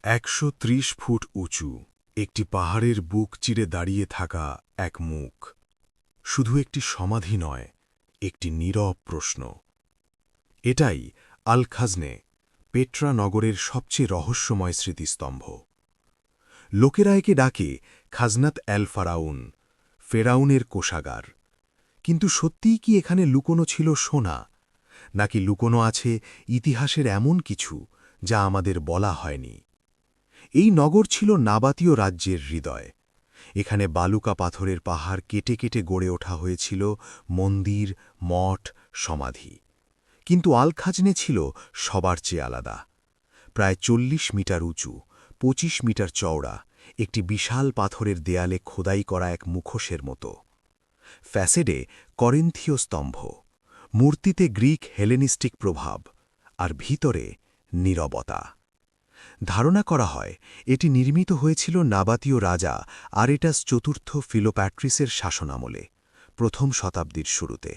১৩০ foot উঁচু একটি পাহাড়ের বুক চিরে দাঁড়িয়ে থাকা এক মুখ শুধু একটি সমাধি নয়, একটি নীরব প্রশ্ন। এটাই আল খাজনে, পেট্রা নগরের সবচেয়ে রহস্যময় স্মৃতিস্তম্ভ। লোকেরা একে ডাকে খাজনাত এল ফারাউন, ফেরাউনের কোষাগার। কিন্তু সত্যিই কি এখানে লুকোনো ছিল সোনা, নাকি লুকোনো আছে ইতিহাসের এমন কিছু যা আমাদের বলা হয়নি? এই নগর ছিল নাবাতীয় রাজ্যের হৃদয়। এখানে বালুকা পাথরের পাহাড় কেটে কেটে গড়ে ওঠা হয়েছিল মন্দির, মঠ, সমাধি। কিন্তু আল খাজনে ছিল সবার চেয়ে আলাদা। প্রায় ৪০ মিটার উঁচু, ২৫ মিটার চওড়া, একটি বিশাল পাথরের দেয়ালে খোদাই করা এক মুখোশের মতো। ফ্যাসেডে করিন্থীয় স্তম্ভ, মূর্তিতে গ্রিক হেলেনিস্টিক প্রভাব, আর ভিতরে নীরবতা। ধারণা করা হয় এটি নির্মিত হয়েছিল নাবাতীয় রাজা আরেটাস চতুর্থ ফিলোপ্যাট্রিসের শাসনামলে, প্রথম শতাব্দীর শুরুতে।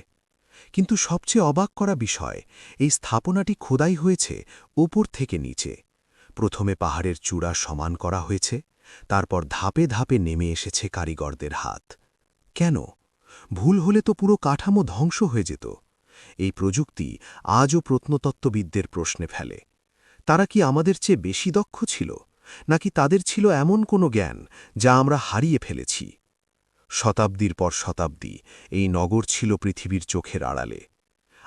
কিন্তু সবচেয়ে অবাক করা বিষয়, এই স্থাপনাটি খোদাই হয়েছে উপর থেকে নিচে। প্রথমে পাহাড়ের চূড়া সমান করা হয়েছে, তারপর ধাপে ধাপে নেমে এসেছে কারিগরদের হাত। কেন? ভুল হলে তো পুরো কাঠামো ধ্বংস হয়ে যেত। এই প্রযুক্তি আজও প্রত্নতত্ত্ববিদদের প্রশ্নে ফেলে। তারা কি আমাদের চেয়ে বেশি দক্ষ ছিল, নাকি তাদের ছিল এমন কোনো জ্ঞান যা আমরা হারিয়ে ফেলেছি? শতাব্দীর পর শতাব্দী এই নগর ছিল পৃথিবীর চোখের আড়ালে।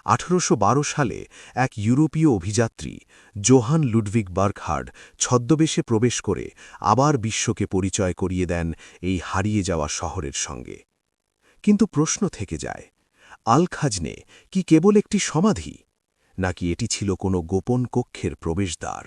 ১৮১২ সালে এক ইউরোপীয় অভিযাত্রী জোহান লুডভিগ বার্কহার্ড ছদ্মবেশে প্রবেশ করে আবার বিশ্বকে পরিচয় করিয়ে দেন এই হারিয়ে যাওয়া শহরের সঙ্গে। কিন্তু প্রশ্ন থেকে যায়, আল খাজনে কি কেবল একটি সমাধি, নাকি এটি ছিল কোনো গোপন কক্ষের প্রবেশদ্বার?